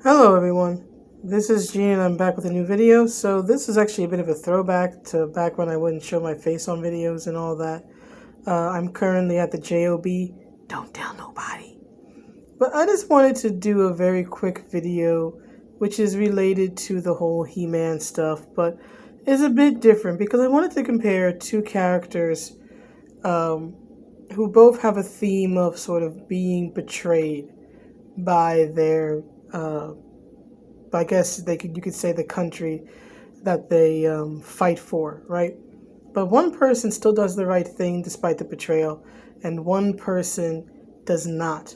Hello everyone, this is Gene and I'm back with a new video. So this is actually a bit of a throwback to back when I wouldn't show my face on videos and all that. I'm currently at the JOB, don't tell nobody. But I just wanted to do a very quick video which is related to the whole He-Man stuff, but is a bit different because I wanted to compare two characters who both have a theme of sort of being betrayed by their I guess you could say the country that they fight for, right? But one person still does the right thing despite the betrayal, and one person does not.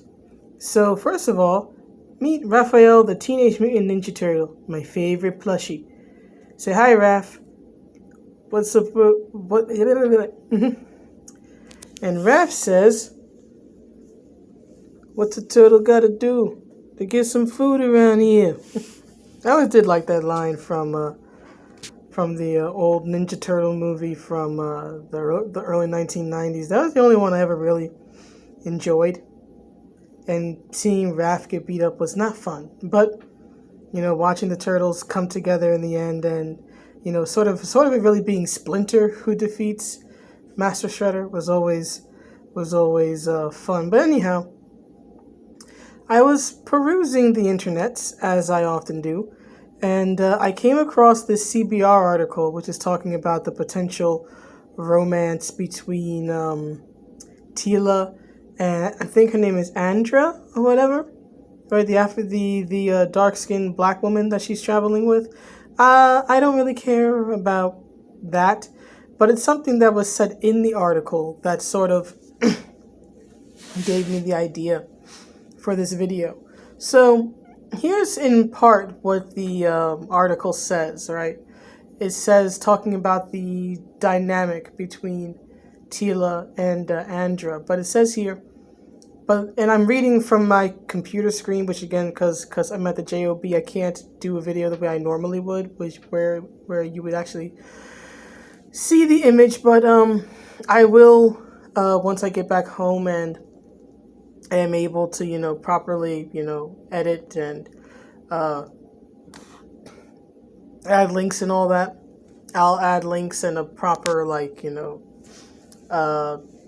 So first of all, meet Raphael, the Teenage Mutant Ninja Turtle, my favorite plushie. Say hi, Raph. What's up? What? And Raph says, "What's a turtle gotta do to get some food around here?" I always did like that line from the old Ninja Turtle movie from the early 1990s. That was the only one I ever really enjoyed. And seeing Raph get beat up was not fun. But, watching the turtles come together in the end and, sort of it really being Splinter who defeats Master Shredder was always fun. But anyhow, I was perusing the internets, as I often do, and I came across this CBR article, which is talking about the potential romance between Teela and I think her name is Andra or whatever, right? The dark-skinned black woman that she's traveling with. I don't really care about that, but it's something that was said in the article that sort of gave me the idea for this video. So here's in part what the article says, right? It says, talking about the dynamic between Teela and Andra, but it says here, and I'm reading from my computer screen, which again, because I'm at the JOB, I can't do a video the way I normally would, where you would actually see the image, but I will once I get back home and I am able to, properly, edit and add links and all that. I'll add links and a proper,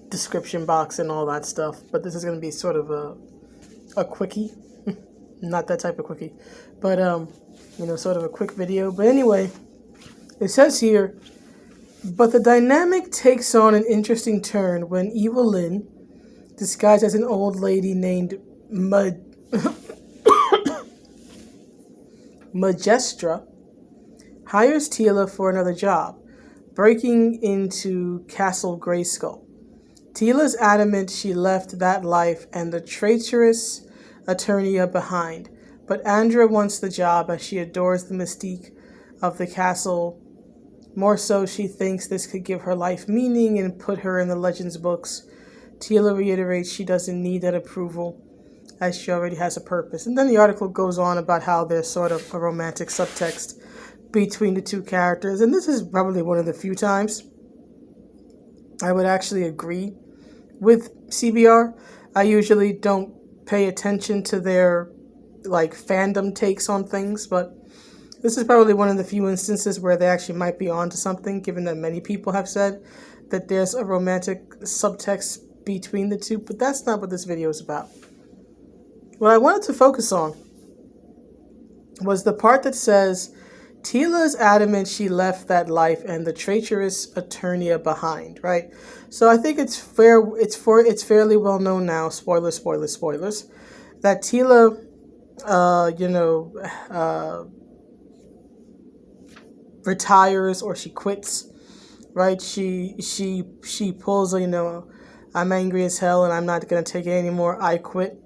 description box and all that stuff. But this is going to be sort of a quickie. Not that type of quickie. But, sort of a quick video. But anyway, it says here, but the dynamic takes on an interesting turn when Evil Lynn, disguised as an old lady named Majestra, hires Teela for another job, breaking into Castle Grayskull. Teela's adamant she left that life and the traitorous Eternia behind, but Andra wants the job as she adores the mystique of the castle. More so, she thinks this could give her life meaning and put her in the Legends books. Teela reiterates she doesn't need that approval, as she already has a purpose. And then the article goes on about how there's sort of a romantic subtext between the two characters. And this is probably one of the few times I would actually agree with CBR. I usually don't pay attention to their fandom takes on things, but this is probably one of the few instances where they actually might be onto something, given that many people have said that there's a romantic subtext between the two, but that's not what this video is about. What I wanted to focus on was the part that says Teela is adamant she left that life and the traitorous Eternia behind, right? So I think it's fairly well known now, spoilers, that Teela retires or she quits, right? She pulls I'm angry as hell and I'm not going to take it anymore. I quit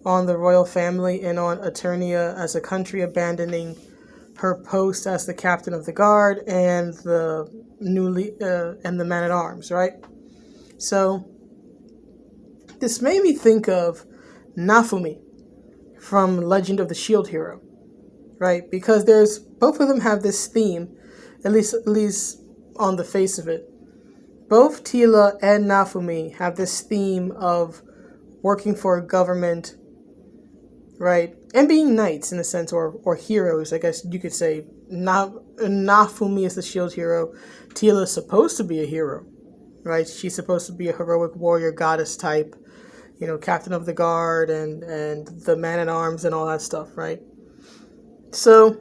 on the royal family and on Eternia as a country, abandoning her post as the captain of the guard and the man-at-arms, right? So this made me think of Naofumi from Legend of the Shield Hero, right? Because both of them have this theme, at least on the face of it. Both Teela and Naofumi have this theme of working for a government right? And being knights in a sense, or heroes, I guess you could say. Naofumi is the shield hero. Teela is supposed to be a hero, right? She's supposed to be a heroic warrior goddess type, captain of the guard and the man at arms and all that stuff, right? So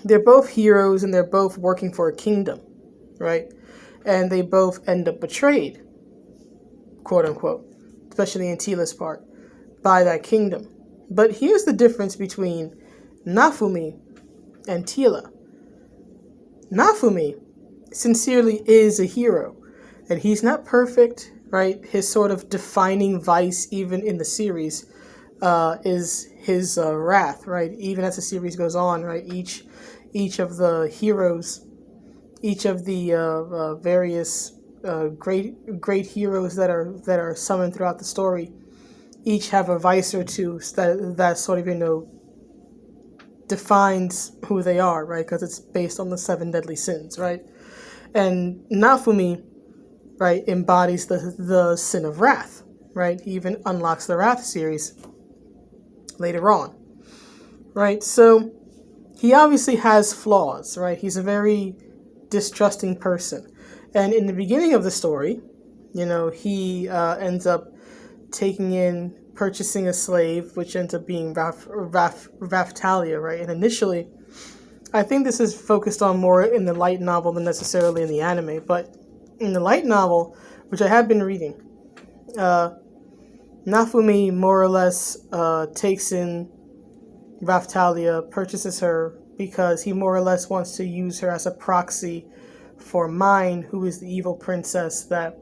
they're both heroes and they're both working for a kingdom, right? And they both end up betrayed, quote unquote, especially in Teela's part, by that kingdom. But here's the difference between Naofumi and Teela. Naofumi sincerely is a hero, and he's not perfect, right? His sort of defining vice, even in the series, is his wrath, right? Even as the series goes on, right? Each of the heroes, each of the various great heroes that are summoned throughout the story, each have a vice or two that sort of defines who they are, right? Because it's based on the 7 deadly sins, right? And Naofumi, right, embodies the sin of wrath, right? He even unlocks the Wrath series later on, right? So he obviously has flaws, right? He's a very distrusting person. And in the beginning of the story, he ends up purchasing a slave, which ends up being Raftalia, right? And initially, I think this is focused on more in the light novel than necessarily in the anime, but in the light novel, which I have been reading, Naofumi more or less takes in Raftalia, purchases her because he more or less wants to use her as a proxy for Mine, who is the evil princess that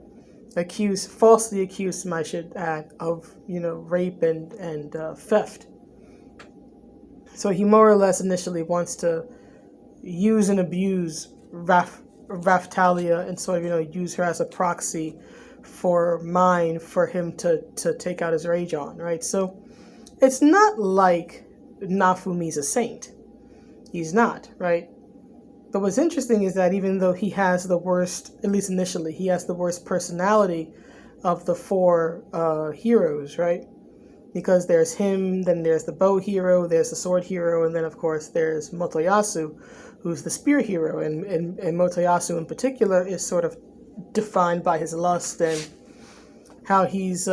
falsely accused him, I should add, of rape and theft. So he more or less initially wants to use and abuse Raftalia and sort of use her as a proxy for Mine for him to take out his rage on, right? So it's not like Naofumi's a saint. He's not, right? But what's interesting is that even though he has the worst, at least initially, he has the worst personality of the 4 heroes, right? Because there's him, then there's the bow hero, there's the sword hero, and then of course there's Motoyasu, who's the spear hero. And Motoyasu in particular is sort of defined by his lust and how he's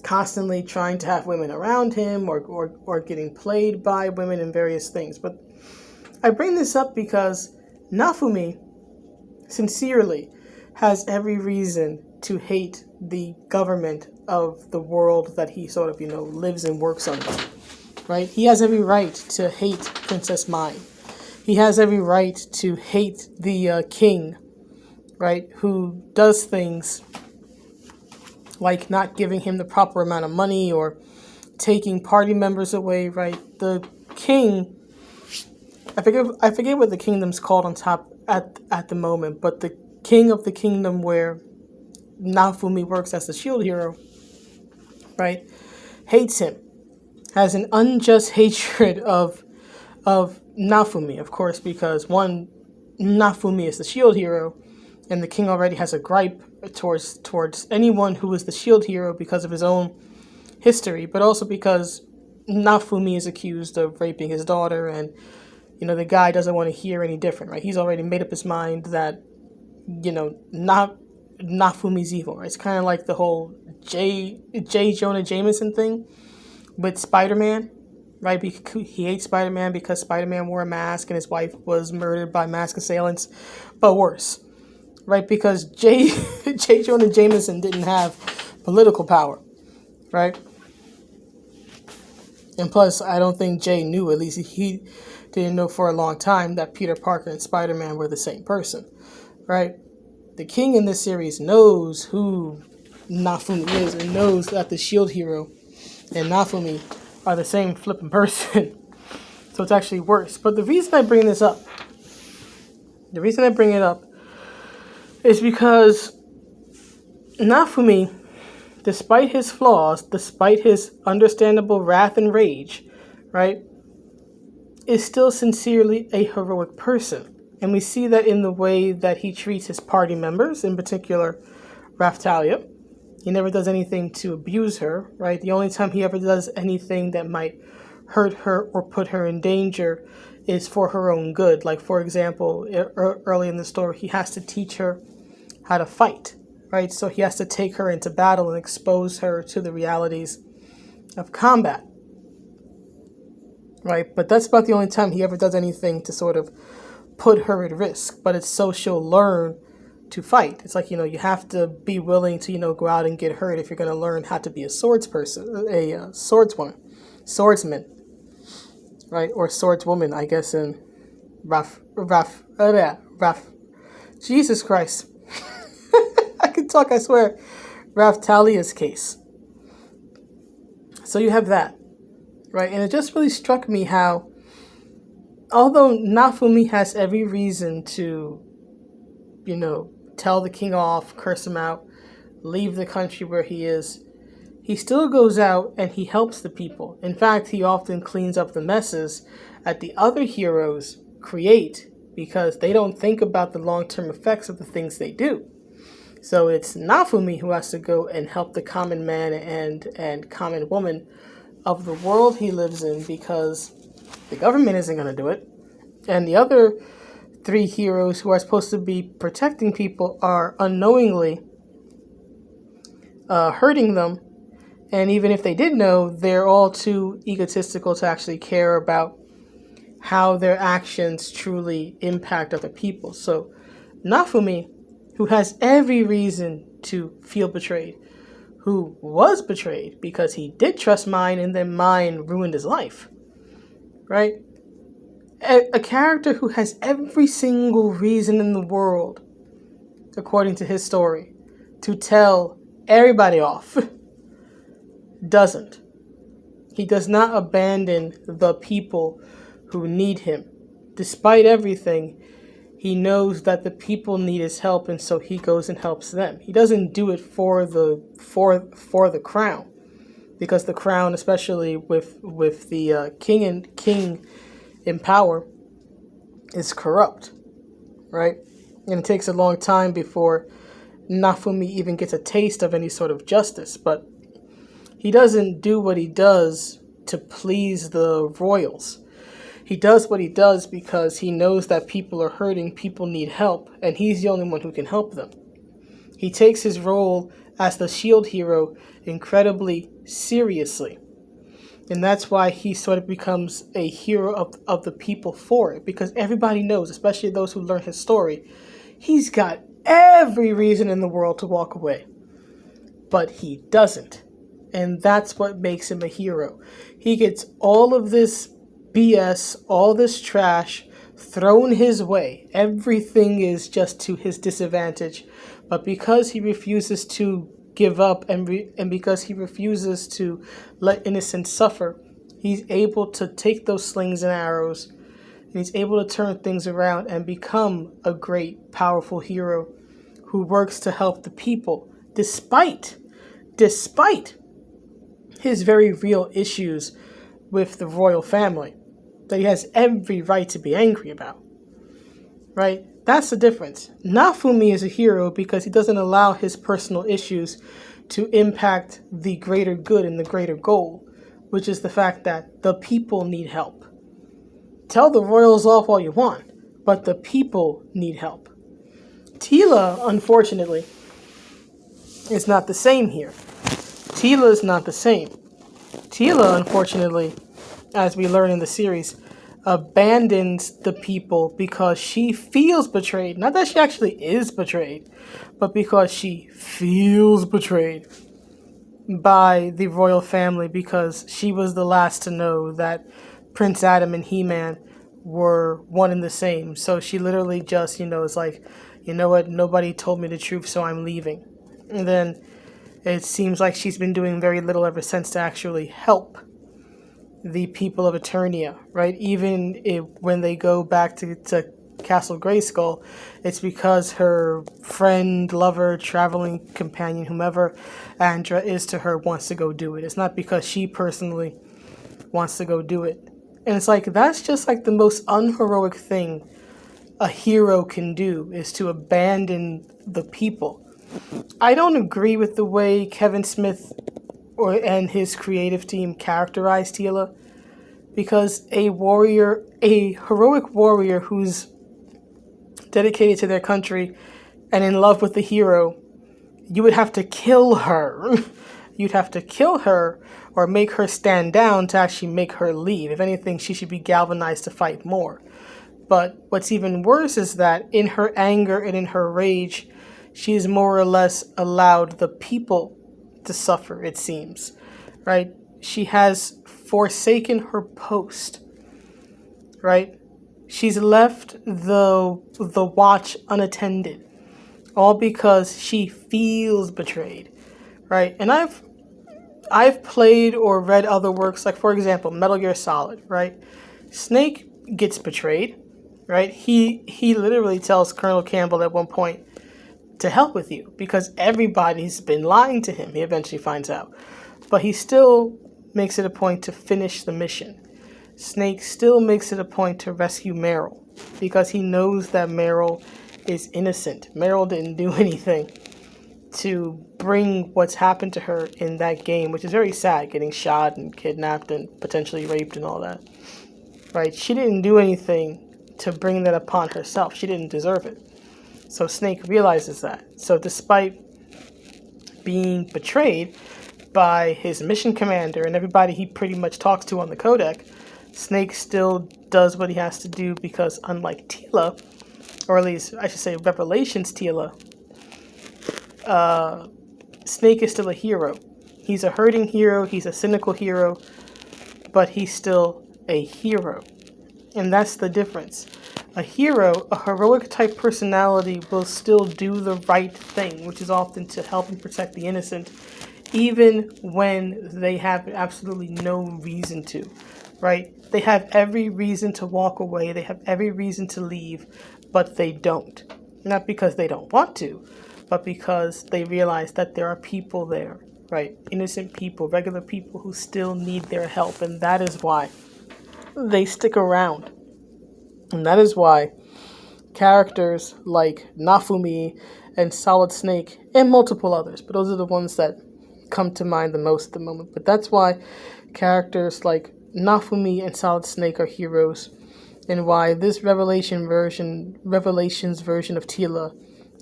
constantly trying to have women around him or getting played by women and various things. But I bring this up because Naofumi sincerely has every reason to hate the government of the world that he sort of, lives and works under, right? He has every right to hate Princess Mine. He has every right to hate the king, right, who does things like not giving him the proper amount of money or taking party members away, right? The king, I forget what the kingdom's called on top at the moment, but the king of the kingdom where Naofumi works as the shield hero, right, hates him, has an unjust hatred of Naofumi, of course, because one, Naofumi is the shield hero, and the king already has a gripe towards anyone who is the shield hero because of his own history, but also because Naofumi is accused of raping his daughter, and the guy doesn't want to hear any different, right? He's already made up his mind that Naofumi's evil, right? It's kind of like the whole J. Jonah Jameson thing with Spider-Man, right? He hates Spider-Man because Spider-Man wore a mask and his wife was murdered by mask assailants, but worse, right? Because J. Jonah Jameson didn't have political power, right? And plus, I don't think Jay knew, at least he didn't know for a long time, that Peter Parker and Spider-Man were the same person, right? The king in this series knows who Naofumi is and knows that the shield hero and Naofumi are the same flipping person. So it's actually worse. But the reason I bring it up is because Naofumi, despite his flaws, despite his understandable wrath and rage, right, is still sincerely a heroic person. And we see that in the way that he treats his party members, in particular Raftalia, He never does anything to abuse her, right? The only time he ever does anything that might hurt her or put her in danger is for her own good. Like, for example, early in the story, he has to teach her how to fight, right? So he has to take her into battle and expose her to the realities of combat, right? But that's about the only time he ever does anything to sort of put her at risk. But it's so she'll learn to fight. It's like, you have to be willing to, go out and get hurt if you're going to learn how to be a swordswoman, swordsman, right? Or swordswoman, I guess, in rough. Jesus Christ. I can talk, I swear. Talia's case. So you have that, right? And it just really struck me how, although Naofumi has every reason to, tell the king off, curse him out, leave the country where he is, he still goes out and he helps the people. In fact, he often cleans up the messes that the other heroes create because they don't think about the long-term effects of the things they do. So it's Naofumi who has to go and help the common man and common woman of the world he lives in because the government isn't going to do it. And the other three heroes who are supposed to be protecting people are unknowingly hurting them. And even if they did know, they're all too egotistical to actually care about how their actions truly impact other people. So Naofumi, who has every reason to feel betrayed, who was betrayed because he did trust Mine and then Mine ruined his life, right? A character who has every single reason in the world, according to his story, to tell everybody off, doesn't. He does not abandon the people who need him. Despite everything, he knows that the people need his help, and so he goes and helps them. He doesn't do it for the crown, because the crown, especially with the king in power, is corrupt, right? And it takes a long time before Naofumi even gets a taste of any sort of justice. But he doesn't do what he does to please the royals. He does what he does because he knows that people are hurting, people need help, and he's the only one who can help them. He takes his role as the shield hero incredibly seriously. And that's why he sort of becomes a hero of the people for it. Because everybody knows, especially those who learn his story, he's got every reason in the world to walk away. But he doesn't. And that's what makes him a hero. He gets all of this BS, all this trash thrown his way. Everything is just to his disadvantage. But because he refuses to give up and because he refuses to let innocents suffer, he's able to take those slings and arrows and he's able to turn things around and become a great, powerful hero who works to help the people despite his very real issues with the royal family that he has every right to be angry about, right? That's the difference. Naofumi is a hero because he doesn't allow his personal issues to impact the greater good and the greater goal, which is the fact that the people need help. Tell the royals off all you want, but the people need help. Teela, unfortunately, is not the same here. Teela is not the same. Teela, unfortunately, as we learn in the series, abandons the people because she feels betrayed. Not that she actually is betrayed, but because she feels betrayed by the royal family because she was the last to know that Prince Adam and He-Man were one and the same. So she literally just, is like, you know what, nobody told me the truth, so I'm leaving. And then it seems like she's been doing very little ever since to actually help the people of Eternia, right? Even when they go back to Castle Grayskull, it's because her friend, lover, traveling companion, whomever Andra is to her, wants to go do it. It's not because she personally wants to go do it. And it's like, that's just like the most unheroic thing a hero can do, is to abandon the people. I don't agree with the way Kevin Smith and his creative team characterized Teela, because a heroic warrior who's dedicated to their country and in love with the hero, you would have to kill her. You'd have to kill her or make her stand down to actually make her leave. If anything, she should be galvanized to fight more. But what's even worse is that in her anger and in her rage, she's more or less allowed the people to suffer, it seems, right? She has forsaken her post, right? She's left the watch unattended, all because she feels betrayed, right? And I've played or read other works, like for example, Metal Gear Solid, right? Snake gets betrayed, right? He literally tells Colonel Campbell at one point to help with you because everybody's been lying to him. He eventually finds out, but he still makes it a point to finish the mission. Snake still makes it a point to rescue Meryl because he knows that Meryl is innocent. Meryl didn't do anything to bring what's happened to her in that game, which is very sad, getting shot and kidnapped and potentially raped and all that, right? She didn't do anything to bring that upon herself. She didn't deserve it. So Snake realizes that. So despite being betrayed by his mission commander and everybody he pretty much talks to on the codec, Snake still does what he has to do because unlike Teela, or at least I should say Revelations Teela, Snake is still a hero. He's a hurting hero, he's a cynical hero, but he's still a hero. And that's the difference. A hero, a heroic type personality, will still do the right thing, which is often to help and protect the innocent, even when they have absolutely no reason to, right? They have every reason to walk away, they have every reason to leave, but they don't. Not because they don't want to, but because they realize that there are people there, right? Innocent people, regular people who still need their help, and that is why they stick around. And that is why characters like Naofumi and Solid Snake and multiple others, but those are the ones that come to mind the most at the moment. But that's why characters like Naofumi and Solid Snake are heroes, and why this Revelations version of Teela,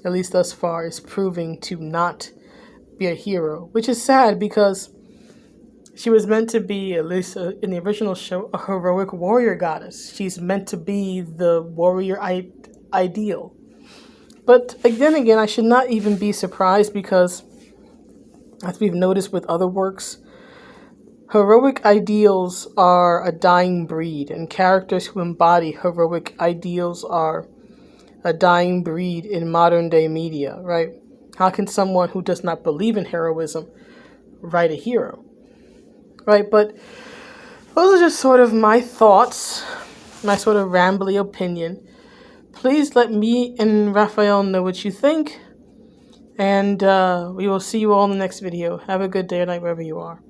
at least thus far, is proving to not be a hero, which is sad because she was meant to be, at least in the original show, a heroic warrior goddess. She's meant to be the warrior ideal. But then again, I should not even be surprised because, as we've noticed with other works, heroic ideals are a dying breed, and characters who embody heroic ideals are a dying breed in modern day media, right? How can someone who does not believe in heroism write a hero? Right, but those are just sort of my thoughts, my sort of rambly opinion. Please let me and Raphael know what you think, and we will see you all in the next video. Have a good day or night wherever you are.